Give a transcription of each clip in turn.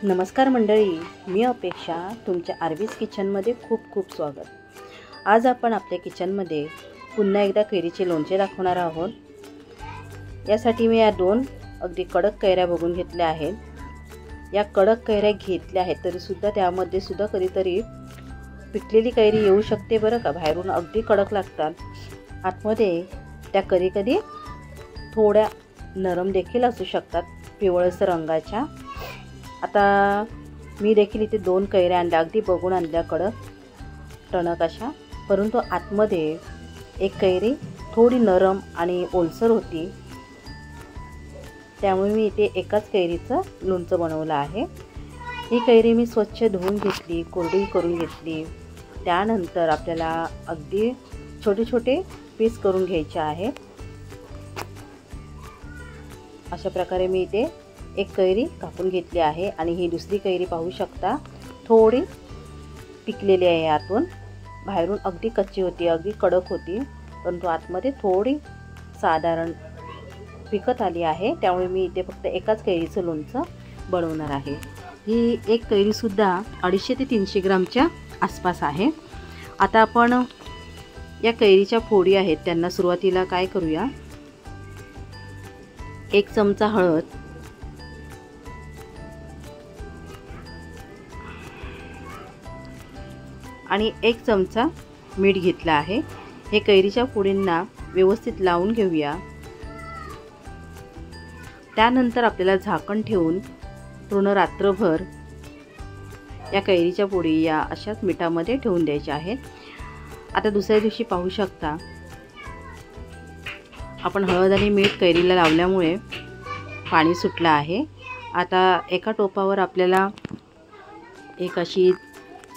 नमस्कार मंडळी, मी अपेक्षा तुमच्या आरवीज किचनमध्ये खूप खूप स्वागत. आज आपण आपल्या किचनमध्ये पुन्हा एकदा कैरीचे लोणचे दाखवणार आहोत. यासाठी मी या 2 अगदी कडक कैऱ्या बघून घेतल्या आहेत. या कडक कैऱ्या घेतल्या आहेत तरीसुद्धा त्यामध्ये सुद्धा कधीतरी पिकलेली कैरी येऊ शकते बरं का. बाहेरून अगदी कडक लागतात, आतमध्ये त्या कधी थोड्या नरम देखील असू शकतात, पिवळसर रंगाच्या. आता मी देखील इथे 2 कैऱ्या आणल्या, अगदी बघून आणल्या कडक टणक अशा, परंतु आतमध्ये एक कैरी थोडी नरम आणि ओलसर होती. त्यामुळे मी इथे एकाच कैरीचं लोणचं बनवलं आहे. ही कैरी मी स्वच्छ धुवून घेतली, कोरडी करून घेतली. त्यानंतर आपल्याला अगदी छोटे छोटे पीस करून घ्यायचे आहेत. अशा प्रकारे मी इथे एक कैरी कापून घेतली आहे आणि ही दुसरी कैरी पाहू शकता थोडी पिकलेली आहे. आतून बाहेरून अगदी कच्ची होती, अगदी कडक होती, परंतु आतमध्ये थोडी साधारण पिकत आली आहे. त्यामुळे मी इथे फक्त एकाच कैरीचं लोणचं बनवणार आहे. ही एक कैरीसुद्धा 250 ते 300 ग्रामच्या आसपास आहे. आता आपण या कैरीच्या फोडी आहेत त्यांना सुरुवातीला काय करूया, 1 चमचा हळद, आणि 1 चमचा मीठ घेतला आहे. हे कैरीच्या फोडींना व्यवस्थित लावून घेऊया. त्यानंतर आपल्याला झाकण ठेवून पूर्ण रात्रभर या कैरीच्या फोडी या अशाच मिठामध्ये ठेवून द्यायच्या आहेत. आता दुसऱ्या दिवशी पाहू शकता आपण हळद आणि मीठ कैरीला लावल्यामुळे पाणी सुटलं आहे. आता एका टोपावर आपल्याला एक अशी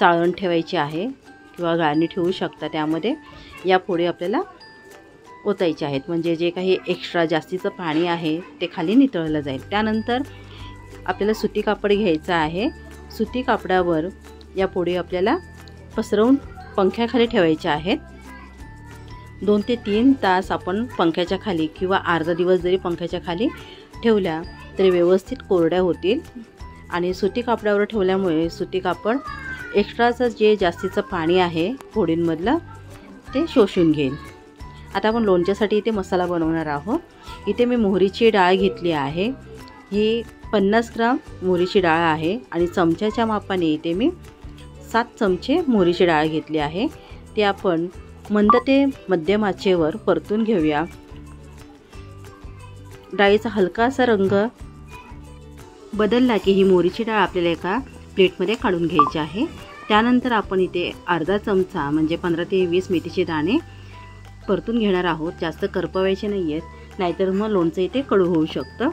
चाळण ठेवायची आहे किंवा गाळणी ठेवू शकता. त्यामध्ये या फोडी आपल्याला ओतायच्या आहेत, म्हणजे जे काही एक्स्ट्रा जास्तीचं पाणी आहे ते खाली नितळलं जाईल. त्यानंतर आपल्याला सुती कापड घ्यायचं आहे. सुती कापडावर या फोडी आपल्याला पसरवून पंख्याखाली ठेवायच्या आहेत. 2 ते 3 तास आपण पंख्याच्या खाली किंवा अर्धा दिवस जरी पंख्याच्या खाली ठेवल्या तरी व्यवस्थित कोरड्या होतील. आणि सुती कापडावर ठेवल्यामुळे सुती कापड एक्स्ट्राचं जे जास्तीचं पाणी आहे फोडींमधलं ते शोषून घेईल. आता आपण लोणच्यासाठी इथे मसाला बनवणार आहोत. इथे मी मोहरीची डाळ घेतली आहे. ही 50 ग्राम मोहरीची डाळ आहे आणि चमच्याच्या मापाने इथे मी 7 चमचे मोहरीची डाळ घेतली आहे. ते आपण मंद ते मध्यम आचेवर परतून घेऊया. डाळीचा हलकासा रंग बदलला की ही मोहरीची डाळ आपल्याला एका प्लेटमध्ये काढून घ्यायची आहे. त्यानंतर आपण इथे अर्धा चमचा म्हणजे 15 ते 20 मेथीचे दाणे परतून घेणार आहोत. जास्त करपवायचे नाही आहेत, नाहीतर मग लोणचं इथे कडू होऊ शकतं.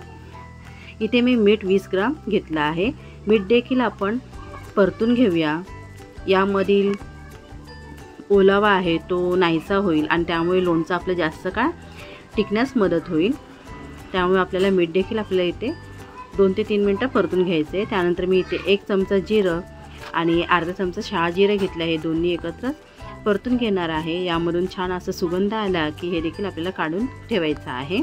इथे मी मीठ 20 ग्राम घेतलं आहे. मीठ देखील आपण परतून घेऊया. यामधील ओलावा आहे तो नाहीसा होईल आणि त्यामुळे लोणचं आपलं जास्त काळ टिकण्यास मदत होईल. त्यामुळे आपल्याला मीठ देखील आपल्याला इथे 2 ते 3 मिनटं परतून घ्यायचं आहे. त्यानंतर मी इथे 1 चमचा जिरं आणि अर्धा चमचा शहाजिरं घेतलं आहे. दोन्ही एकत्र परतून घेणार आहे. यामधून छान असं सुगंध आला की हे देखील आपल्याला काढून ठेवायचं आहे.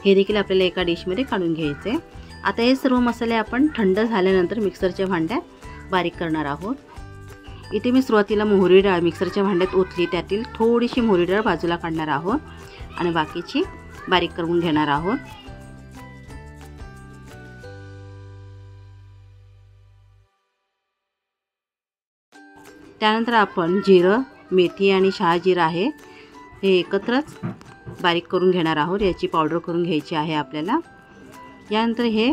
हे देखील आपल्याला एका डिशमध्ये काढून घ्यायचे. आता हे सर्व मसाले आपण थंड झाल्यानंतर मिक्सरच्या भांड्यात बारीक करणार आहोत. इथे मी सुरुवातीला मोहरी डाळ मिक्सरच्या भांड्यात ओतली, त्यातील थोडीशी मोहरी डाळ बाजूला काढणार आहोत आणि बाकीची बारीक करून घेणार आहोत. त्यानंतर आपण जिरं, मेथी आणि शहाजिरं आहे हे एकत्रच बारीक करून घेणार आहोत. याची पावडर करून घ्यायची आहे आपल्याला. यानंतर हे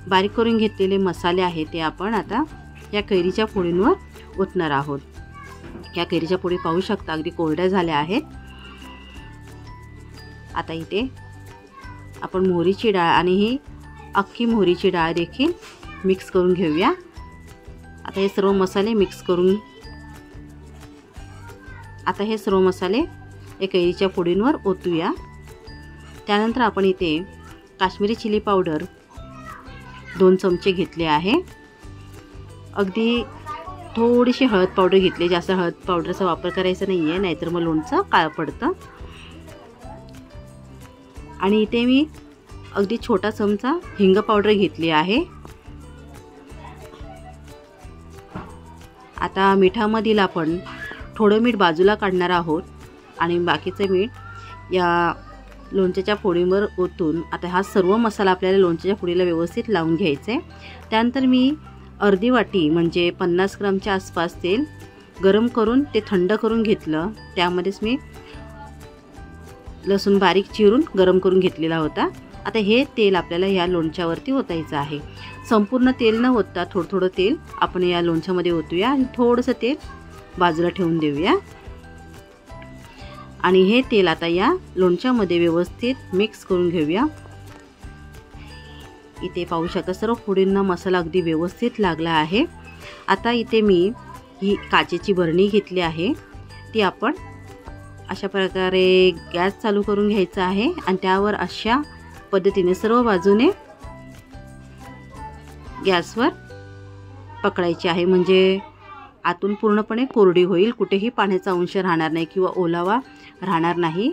बारीक करून घेतलेले मसाले आहेत ते आपण आता या कैरीच्या फोडींवर ओतणार आहोत. या कैरीच्या फोडी पाहू शकता अगदी कोरड्या झाल्या आहेत. आता इथे आपण मोहरीची डाळ आणि ही अख्खी मोहरीची डाळ देखील मिक्स करून घेऊया. आता हे सर्व मसाले मिक्स करून या कैरीच्या फोडींवर ओतूया. त्यानंतर आपण इथे काश्मीरी चिली पावडर 2 चमचे घेतले आहे. अगदी थोडीशी हळद पावडर घेतली, जास्त हळद पावडरचा वापर करायचा नाही आहे, नाहीतर मग लोणचं काळं पडतं. आणि इथे मी अगदी छोटा चमचा हिंग पावडर घेतली आहे. आता मिठामधील आपण थोडं मीठ बाजूला काढणार आहोत आणि बाकीचं मीठ या लोणच्याच्या फोडीवर ओतून आता हा सर्व मसाला आपल्याला लोणच्याच्या फोडीला व्यवस्थित लावून घ्यायचा आहे। त्यानंतर मी अर्धी वाटी म्हणजे 50 ग्रामच्या आसपास तेल गरम करून ते थंड करून घेतलं। त्यामध्येच मी लसूण बारीक चिरून गरम करून घेतलेला होता। आता हे तेल आपल्याला या लोणच्यावरती ओतायचं आहे। संपूर्ण तेल न ओतता थोडं थोडं तेल आपण या लोणच्यामध्ये ओतूया आणि थोडंसं तेल बाजूला ठेवून देऊया आणि हे तेल आता या लोणच्यामध्ये व्यवस्थित मिक्स करून घेऊया। इथे पाहू शकता सर्व फोडींना मसाला अगदी व्यवस्थित लागला आहे। आता इथे मी ही काचेची बरणी घेतली आहे, ती आपण अशा प्रकारे गॅस चालू करून घ्यायचा आहे आणि त्यावर अशा पद्धतीने सर्व बाजूने गॅसवर पकडायची आहे, म्हणजे आतून पूर्णपणे कोरडी होईल, कुठेही पाण्याचा अंश राहणार नाही किंवा ओलावा राहणार नाही।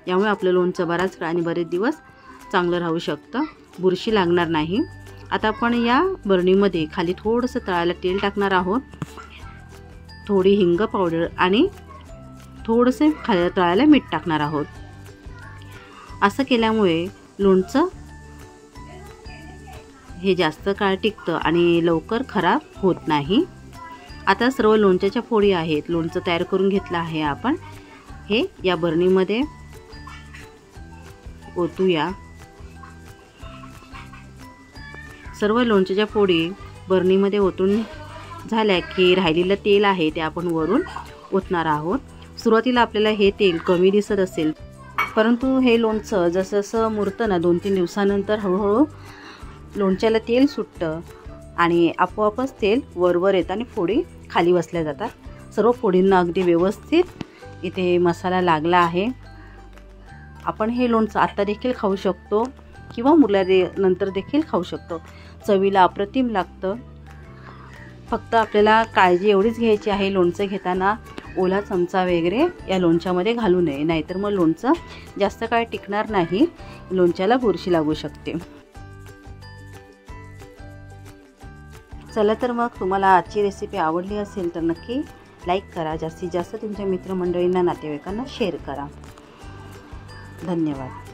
यामुळे आपलं लोणचं बराच काळ आणि बरेच दिवस चांगलं राहू शकतं, बुरशी लागणार नाही। आता आपण या बरणीमध्ये खाली थोडंसं तळायला तेल टाकणार आहोत, थोडी हिंग पावडर आणि थोडंसं खाली तळायला मीठ टाकणार आहोत। असं केल्यामुळे लोणचं हे जास्त काळ टिकतं आणि लवकर खराब होत नाही। आता सर्व लोणच्याच्या फोडी आहेत, लोणचं तयार करून घेतलं आहे आपण, हे या बरणीमध्ये ओतूया। सर्व लोणच्याच्या फोडी बरणीमध्ये ओतून झाल्या की राहिलेलं तेल आहे ते आपण वरून ओतणार आहोत। सुरुवातीला आपल्याला हे तेल कमी दिसत असेल, परंतु हे लोणचं जसं जसं मुरतं ना 2-3 दिवसानंतर हळूहळू लोणच्याला तेल सुटतं आणि आपोआपच तेल वरवर येतं आणि फोडी खाली बसल्या जातात। सर्व फोडींना अगदी व्यवस्थित इथे मसाला लागला आहे। आपण हे लोणचं आत्ता देखील खाऊ शकतो किंवा नंतर देखील खाऊ शकतो, चवीला अप्रतिम लागतं। फक्त आपल्याला काळजी एवढीच घ्यायची आहे, लोणचं घेताना ओला चमचा वगैरे या लोणच्यामध्ये घालू नये, नाहीतर मग लोणचं जास्त काळ टिकणार नाही, लोणच्याला बुरशी लागू शकते। चला तर मग तुम्हाला आजची रेसिपी आवडली असेल तर नक्की लाईक करा, जास्तीत जास्त तुमच्या मित्रमंडळींना नातेवाईकांना शेअर करा। धन्यवाद।